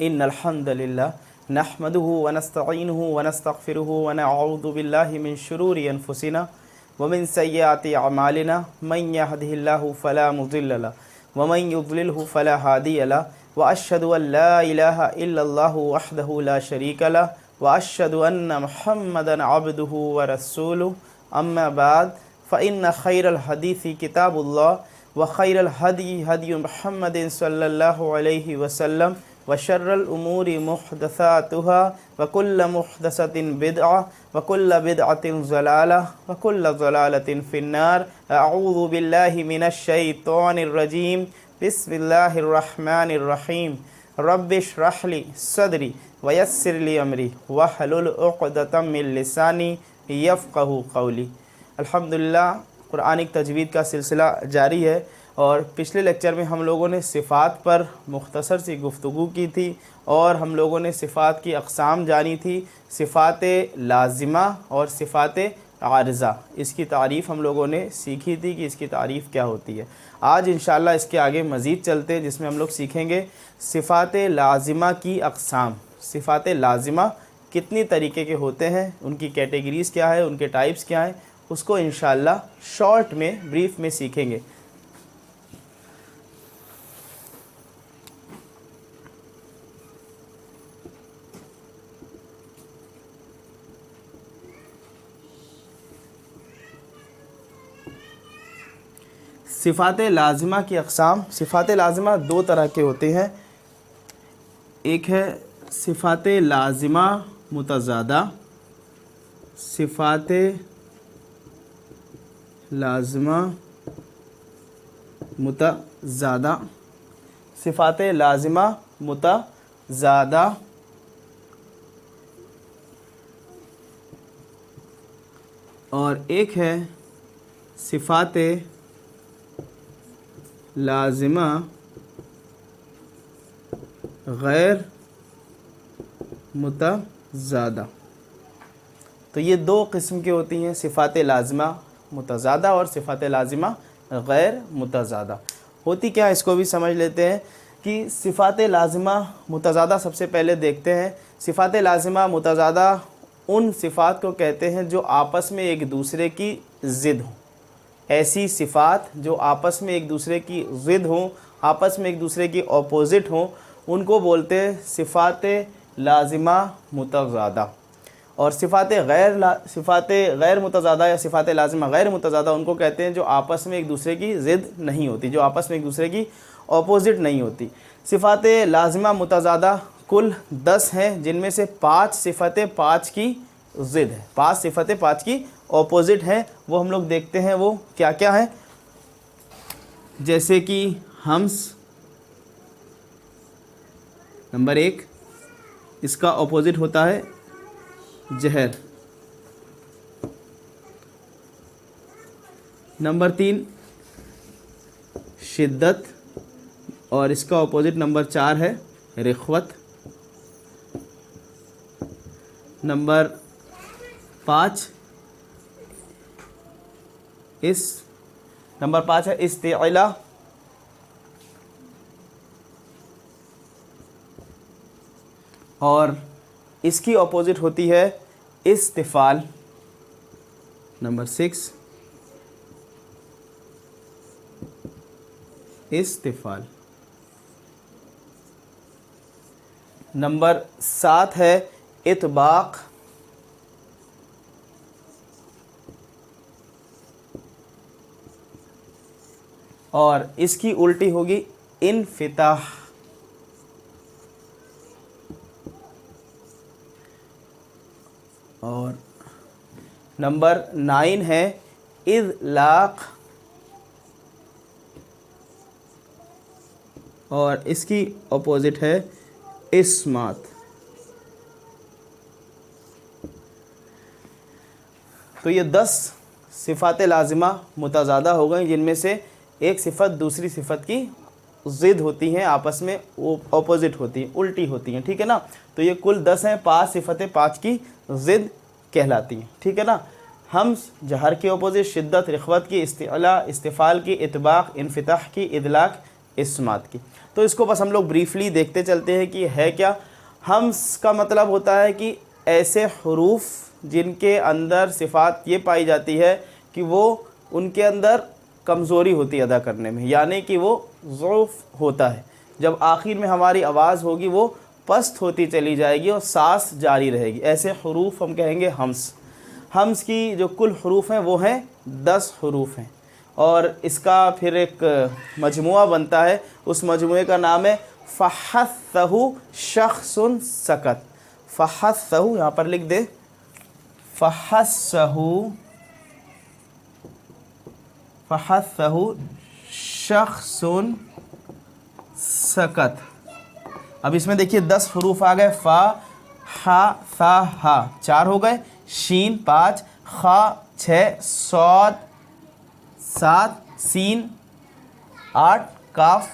इन्नल हम्दुलिल्लाह नहमदुहु व नस्तईनुहु व नस्तगफिरुहु व नअऊज़ु बिल्लाहि मिन शुरूरि अनफुसिना व मिन सय्यिआति अमालिना मन यहदिहिल्लाहु फला मुज़िल्ल लहु व मन युज़लिलहु फला हादिय लहु व अशहदु अन ला इलाहा इल्लल्लाहु वहदहु ला शरीक लहु व अशहदु अन्न मुहम्मदन अब्दुहु व रसूलुहु अम्मा बाद फ़इन्न खैरल हदीसी किताबुल्लाह व खैरल हदी हदी मुहम्मदिन सल्लल्लाहु अलैहि वसल्लम व शर्रल उमूरि मुहदसातुहा व कुल्ल मुहदसतिन बिदअह व कुल्ल बिदअतिन ज़लालह व कुल्ल ज़लालतिन फिन्नार। अऊज़ु बिल्लाहि मिनश शैतानिर रजीम। बिस्मिल्लाहिर रहमानिर रहीम। रब्बिश्रह ली सदरी व यस्सिर ली अमरी वहलुल उक़दतम मिन लिसानी यफ़क़हू क़ौली। अल्हम्दुलिल्लाह, कुरानिक तजवीद का सिलसिला जारी है और पिछले लेक्चर में हम लोगों ने सिफ़ात पर मुख्तसर सी गुफ्तगू की थी और हम लोगों ने सिफ़ात की अक़साम जानी थी, सिफ़ात लाज़िमा और सिफ़ात आरिज़ा। इसकी तारीफ़ हम लोगों ने सीखी थी कि इसकी तारीफ़ क्या होती है। आज इंशाअल्लाह इसके आगे मज़ीद चलते हैं, जिसमें हम लोग सीखेंगे सिफ़ात लाज़िमा की अक़साम। सिफ़ात लाज़िमा कितनी तरीके के होते हैं, उनकी कैटेगरीज़ क्या है, उनके टाइप्स क्या हैं, उसको इंशाअल्लाह शॉर्ट में, ब्रीफ में सीखेंगे। सिफ़ात लाज़िमा की अक़साम। सिफ़ात लाज़िमा दो तरह के होते हैं। एक है सिफ़ात लाज़िमा मुतज़ादा, सिफ़ात लाज़िमा मुतज़ादा, सिफ़ात लाज़िमा मुतज़ादा और एक है सिफ़ात लाज़िमा गैर मुतज़ादा। तो ये दो किस्म की होती हैं, सिफ़ात लाज़िमा मुतज़ादा और सिफ़ात लाज़िमा गैर मुतज़ादा। होती क्या है इसको भी समझ लेते हैं कि सिफ़ात लाज़िमा मुतज़ादा सबसे पहले देखते हैं। सिफ़ात लाज़िमा मुतज़ादा उन सिफ़ात को कहते हैं जो आपस में एक दूसरे की ज़िद हों। ऐसी सिफ़ात जो आपस में एक दूसरे की ज़िद हों, आपस में एक दूसरे की ऑपोज़िट हों, उनको बोलते हैं सिफ़ात लाज़िमा मुतज़ादा। और सिफ़ात गैर मुतज़ादा या सिफ़ात लाज़िमा गैर मुतज़ादा उनको कहते हैं जो आपस में एक दूसरे की ज़िद नहीं होती, जो आपस में एक दूसरे की ऑपोज़िट नहीं होती। सिफ़ात लाज़िमा मुतज़ादा कुल 10 हैं, जिनमें से 5 सिफ़तें 5 की ज़िद है, 5 सिफ़तें 5 की ऑपोज़िट हैं। वो हम लोग देखते हैं वो क्या क्या है। जैसे कि हम्स नंबर 1, इसका ऑपोज़िट होता है जहर। नंबर 3 शिद्दत और इसका ऑपोज़िट नंबर 4 है रिख्वत। नंबर 5 है इस्तिअला। और इसकी ऑपोज़िट होती है इस्तिफ़ाल। नंबर 6 इस्तिफ़ाल। नंबर 7 है इतबाक़। और इसकी उल्टी होगी इन्फ़िताह। और नंबर 9 है इज़लाक़। और इसकी ऑपोज़िट है इस्मात। तो ये 10 सिफ़ात लाज़िमा मुतज़ादा हो गई, जिनमें से एक सिफ़त दूसरी सिफ़त की ज़िद होती हैं, आपस में ऑपोज़िट होती हैं, उल्टी होती हैं। ठीक है ना। तो ये कुल 10 हैं, 5 सिफ़तें 5 की ज़िद कहलाती हैं। ठीक है ना। हम्स जहर की ऑपोज़िट, शिद्दत रिख्वत की, इस्तिअला इस्तिफ़ाल की, इतबाक़ इन्फ़िताह की, इदलाक इस्मात की। तो इसको बस हम लोग ब्रीफली देखते चलते हैं कि है क्या। हम्स का मतलब होता है कि ऐसे हरूफ जिनके अंदर सिफ़ात ये पाई जाती है कि वो उनके अंदर कमज़ोरी होती है अदा करने में, यानी कि वो ज़ौफ़ होता है। जब आखिर में हमारी आवाज़ होगी वो पस्त होती चली जाएगी और सांस जारी रहेगी। ऐसे हरूफ हम कहेंगे हम्स। हम्स की जो कुल हरूफ हैं वो हैं 10 हरूफ हैं, और इसका फिर एक मजमुआ बनता है। उस मजमुए का नाम है फ़हस्सहु शख्सुन सकत। फ़हस्सहु यहाँ पर लिख दे, फ़हस्सहु शख्सुन सकत। अब इसमें देखिए 10 हरूफ आ गए। फ़ा, हा, सा, हा 4 हो गए, शीन 5, खा 6, सौद 7, सीन 8, काफ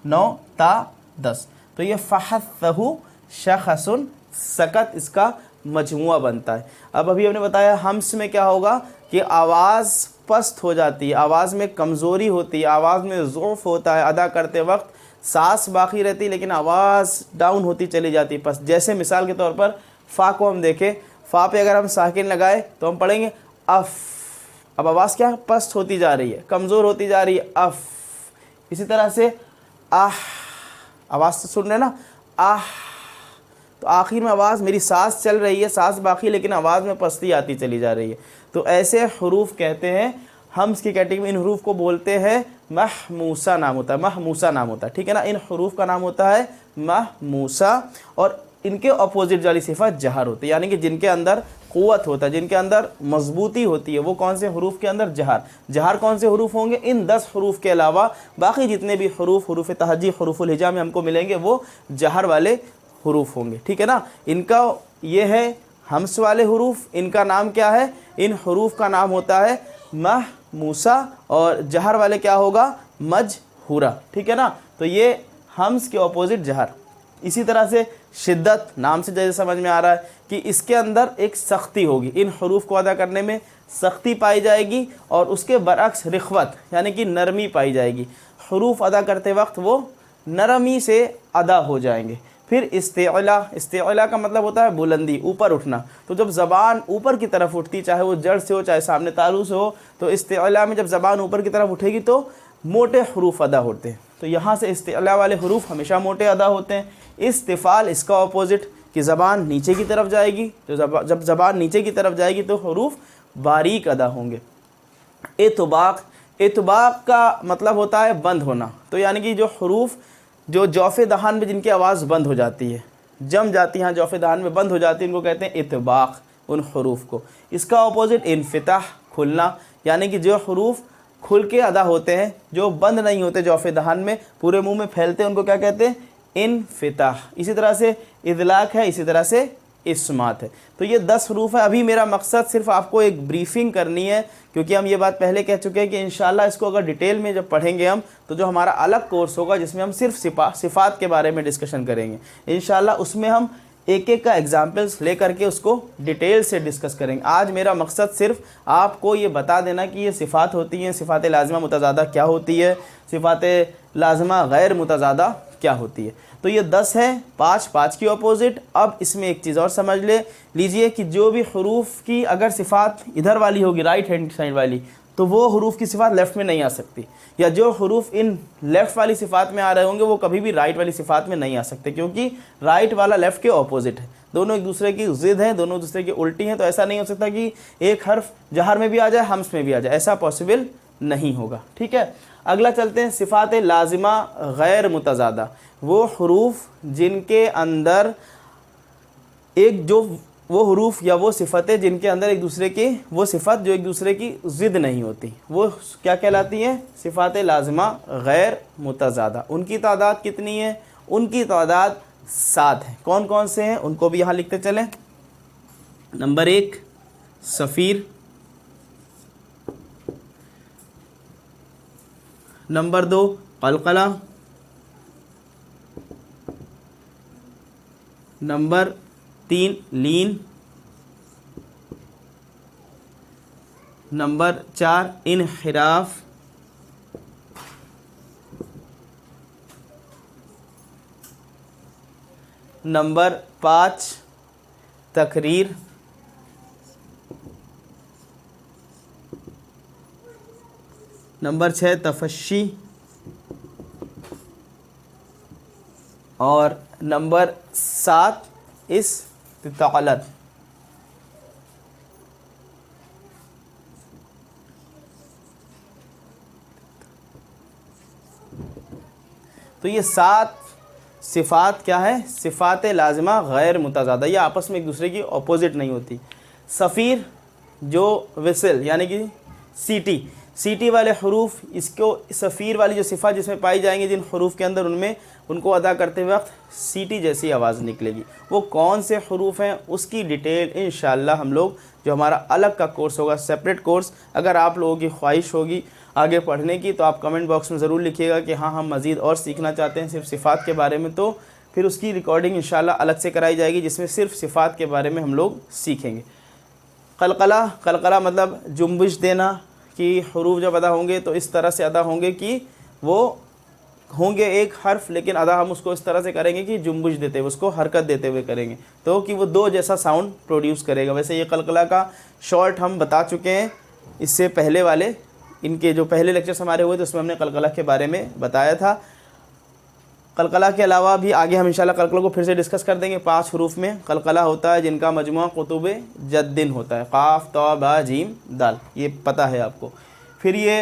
9, ता 10। तो ये फ़हस्सहु शख्सुन सकत इसका मजमुआ बनता है। अब अभी हमने बताया हम्स में क्या होगा कि आवाज़ पस्त हो जाती है, आवाज़ में कमज़ोरी होती है, आवाज़ में ज़ौफ़ होता है, अदा करते वक्त सांस बाकी रहती है लेकिन आवाज़ डाउन होती चली जाती है पस्त। जैसे मिसाल के तौर पर फ़ा को हम देखें, फ़ा पे अगर हम साकिन लगाए तो हम पढ़ेंगे अफ़। अब आवाज़ क्या पस्त होती जा रही है, कमज़ोर होती जा रही है, अफ़। इसी तरह से आह, आवाज़ तो सुन रहे ना, आह। तो आखिर में आवाज़, मेरी सांस चल रही है, सांस बाकी, लेकिन आवाज़ में पस्ती आती चली जा रही है। तो ऐसे हरूफ कहते हैं, हम्स की कैटेगरी में इन हरूफ को बोलते हैं महमूसा नाम होता है, महमूसा नाम होता है, ठीक है ना। इन हरूफ का नाम होता है महमूसा, और इनके अपोजिट वाली सिफत जहर होती है, यानी कि जिनके अंदर क़ुव्वत होता है, जिनके अंदर मजबूती होती है, वो कौन से हरूफ के अंदर? जहर। जहर कौन से हरूफ होंगे? इन 10 हरूफ के अलावा बाकी जितने भी हरूफ, हरूफ तहजी, हरूफुल हिजा में हमको मिलेंगे वो जहर वाले हरूफ होंगे, ठीक है ना। इनका ये है हम्स वाले हरूफ, इनका नाम क्या है? इन हरूफ का नाम होता है महमूसा, और जहर वाले क्या होगा? मजहूरा, ठीक है ना। तो ये हम्स के अपोजिट जहर। इसी तरह से शिद्दत, नाम से जैसे समझ में आ रहा है कि इसके अंदर एक सख्ती होगी, इन हरूफ को अदा करने में सख्ती पाई जाएगी, और उसके बरअक्स रिख्वत यानी कि नरमी पाई जाएगी। हरूफ अदा करते वक्त वो नरमी से अदा हो जाएंगे। फिर इस्तिअला, इस्तिअला का मतलब होता है बुलंदी, ऊपर उठना। तो जब ज़बान ऊपर की तरफ उठती, चाहे वो जड़ से हो चाहे सामने तालू से हो, तो इस्तिअला में जब ज़बान ऊपर की तरफ उठेगी तो मोटे हरूफ अदा होते हैं। तो यहाँ से इस्तिअला वाले हरूफ हमेशा मोटे अदा होते हैं। इस्तिफ़ाल इसका अपोजिट, कि ज़बान नीचे की तरफ जाएगी, तो जब ज़बान नीचे की तरफ जाएगी तो हरूफ बारीक अदा होंगे। इतबाक़, इतबाक़ का मतलब होता है बंद होना। तो यानी कि जो हरूफ जो जौफ़े दहान में जिनकी आवाज़ बंद हो जाती है, जम जाती हैं, जौफ़े दहान में बंद हो जाती है, इनको कहते हैं इतबाक़, उन हरूफ को। इसका अपोजिट इन्फ़िताह, खुलना, यानी कि जो हरूफ खुल के अदा होते हैं, जो बंद नहीं होते जौफ़े दहान में, पूरे मुंह में फैलते हैं, उनको क्या कहते हैं? इन्फ़िताह। इसी तरह से इदलाक है, इसी तरह से इस्मात है। तो ये 10 हरूफ है। अभी मेरा मकसद सिर्फ आपको एक ब्रीफिंग करनी है, क्योंकि हम ये बात पहले कह चुके हैं कि इंशाल्लाह इसको अगर डिटेल में जब पढ़ेंगे हम, तो जो हमारा अलग कोर्स होगा जिसमें हम सिर्फ सिफ़ात के बारे में डिस्कशन करेंगे इंशाल्लाह, उसमें हम एक एक का एग्जाम्पल्स ले करके उसको डिटेल से डिस्कस करेंगे। आज मेरा मकसद सिर्फ आपको ये बता देना कि ये सिफ़ात होती हैं, सिफ़ात लाज़िमा मुतज़ादा क्या होती है, सिफ़ात लाज़िमा गैर मुतज़ादा क्या होती है। तो ये 10 है, 5 की अपोजिट। अब इसमें एक चीज़ और समझ लीजिए कि जो भी हरूफ की अगर सिफ़ात इधर वाली होगी, राइट हैंड साइड वाली, तो वो हरूफ की सिफ़ात लेफ़्ट में नहीं आ सकती, या जो हरूफ इन लेफ़्ट वाली सिफ़ात में आ रहे होंगे वो कभी भी राइट वाली सिफ़ात में नहीं आ सकते, क्योंकि राइट वाला लेफ़्ट के ऑपोजिट है। दोनों एक दूसरे की ज़िद हैं, दोनों एक दूसरे की उल्टी हैं। तो ऐसा नहीं हो सकता कि एक हर्फ जहर में भी आ जाए, हम्स में भी आ जाए, ऐसा पॉसिबल नहीं होगा, ठीक है। अगला चलते हैं सिफ़ात लाज़िमा गैर मुतज़ादा, वो हरूफ जिनके अंदर एक जो वो हरूफ या वो सिफ़तें जिनके अंदर एक दूसरे की, वो सिफ़त जो एक दूसरे की ज़िद नहीं होती, वो क्या कहलाती हैं? सिफ़ात लाज़िमा गैर मुतज़ादा। उनकी तादाद कितनी है? उनकी तादाद 7 है। कौन कौन से हैं उनको भी यहाँ लिखते चलें। नंबर 1 सफ़ीर, नंबर 2 क़लक़ला, नंबर 3 लीन, नंबर 4 इनहिराफ, नंबर 5 तकरीर, नंबर 6 तफश्शी और नंबर 7 इस्तितालत। तो ये 7 सिफ़ात क्या है? सिफ़ात लाज़िमा गैर मुतज़ादा, ये आपस में एक दूसरे की अपोजिट नहीं होती। सफ़ीर जो विसल यानी कि सीटी वाले हरूफ, इसको सफ़ीर वाली जो सिफ़ा जिसमें पाई जाएंगी जिन हरूफ के अंदर, उनमें उनको अदा करते वक्त सीटी जैसी आवाज़ निकलेगी। वो कौन से हरूफ हैं उसकी डिटेल इंशाअल्लाह हम लोग, जो हमारा अलग का कोर्स होगा, सेपरेट कोर्स, अगर आप लोगों की ख्वाहिश होगी आगे पढ़ने की तो आप कमेंट बॉक्स में ज़रूर लिखिएगा कि हाँ हम मज़ीद और सीखना चाहते हैं सिर्फ सिफ़ात के बारे में, तो फिर उसकी रिकॉर्डिंग इंशाअल्लाह अलग से कराई जाएगी जिसमें सिर्फ सिफ़ात के बारे में हम लोग सीखेंगे। कलकला मतलब जुम्बिश देना, कि हरूफ जब अदा होंगे तो इस तरह से अदा होंगे कि वो होंगे एक हर्फ, लेकिन अदा हम उसको इस तरह से करेंगे कि जुम्बिश देते हुए, उसको हरकत देते हुए करेंगे, तो कि वो 2 जैसा साउंड प्रोड्यूस करेगा। वैसे ये कलकला का शॉर्ट हम बता चुके हैं इससे पहले वाले, इनके जो पहले लेक्चर्स हमारे हुए तो उसमें हमने कलकला के बारे में बताया था। कलकला के अलावा भी आगे हम इंशाल्लाह कलकला को फिर से डिस्कस कर देंगे। 5 हरूफ में कलकला होता है जिनका मजमुआ कुतुब जद्दिन होता है, क़ाफ़ तौ बा जीम दाल, ये पता है आपको। फिर ये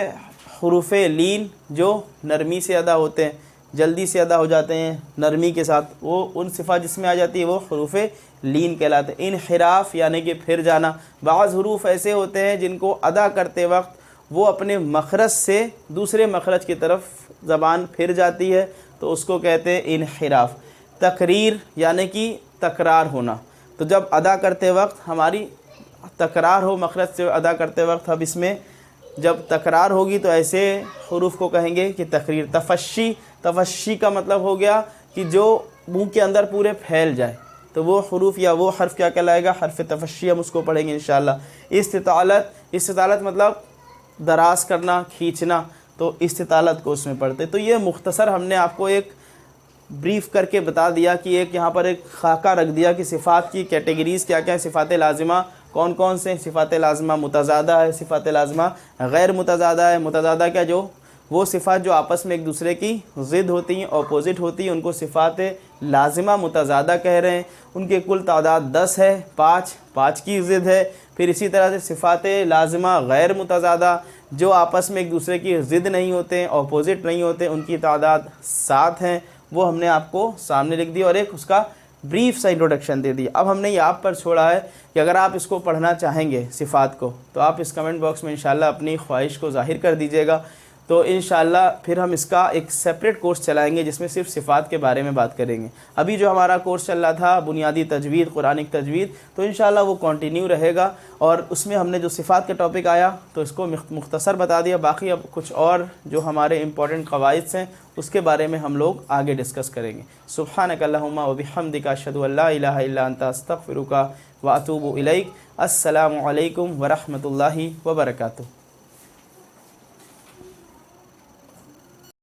हरूफ लीन जो नरमी से अदा होते हैं, जल्दी से अदा हो जाते हैं नरमी के साथ, वो उन सिफ़ा जिसमें आ जाती है वो हरूफ लीन कहलाते हैं। इनहिराफ यानी कि फिर जाना, बाज़ हरूफ ऐसे होते हैं जिनको अदा करते वक्त वो अपने मखरज से दूसरे मखरज की तरफ ज़बान फिर जाती है, तो उसको कहते हैं इनहिराफ। तकरीर यानी कि तकरार होना, तो जब अदा करते वक्त हमारी तकरार हो मखरज से अदा करते वक्त, अब इसमें जब तकरार होगी तो ऐसे हरूफ को कहेंगे कि तकरीर। तफश्शी का मतलब हो गया कि जो मुंह के अंदर पूरे फैल जाए, तो वो हरूफ या वो हर्फ क्या कहलाएगा? हर्फ तफश्शी, हम उसको पढ़ेंगे इंशाअल्लाह। इस्तितालत मतलब दराज करना, खींचना, तो इस्तितालत को उसमें पढ़ते। तो ये मुख्तसर हमने आपको एक ब्रीफ़ करके बता दिया कि एक यहाँ पर एक खाका रख दिया कि सिफ़ात की कैटेगरीज़ क्या क्या है, सिफ़ात लाज़िमा कौन कौन से, सिफ़ात लाज़िमा मुतज़ादा है, सिफ़ात लाज़िमा गैर मुतज़ादा है। मुतज़ादा क्या, जो वो सिफ़ात जो आपस में एक दूसरे की ज़िद होती हैं, अपोजिट होती हैं, उनको सिफ़ात लाज़िमा मुतज़ादा कह रहे हैं। उनकी कुल तादाद 10 है, 5 की ज़िद है। फिर इसी तरह से सिफ़ात लाज़िमा गैर मुतज़ादा जो आपस में एक दूसरे की ज़िद नहीं होते हैं, अपोजिट नहीं होते, उनकी तादाद 7 हैं। वो हमने आपको सामने लिख दी और एक उसका ब्रीफ सा इंट्रोडक्शन दे दी। अब हमने ये आप पर छोड़ा है कि अगर आप इसको पढ़ना चाहेंगे सिफ़ात को, तो आप इस कमेंट बॉक्स में इंशाल्लाह अपनी ख्वाहिश को ज़ाहिर कर दीजिएगा। तो इंशाल्लाह फिर हम इसका एक सेपरेट कोर्स चलाएंगे जिसमें सिर्फ सिफ़ात के बारे में बात करेंगे। अभी जो हमारा कोर्स चल रहा था बुनियादी तजवीद, कुरानिक तजवीद, तो इंशाल्लाह वो कंटिन्यू रहेगा और उसमें हमने जो सिफ़ात का टॉपिक आया तो इसको मुख्तसर बता दिया। बाकी अब कुछ और जो हमारे इंपॉर्टेंट क़वाइद हैं उसके बारे में हम लोग आगे डिस्कस करेंगे। सुब्हानकल्लाहुम्मा व बिहम्दिका अशहदु अल्ला इलाहा इल्ला अंता अस्तगफिरुका व अतूबु इलैक। अस्सलामु अलैकुम व रहमतुल्लाहि व बरकातुहू।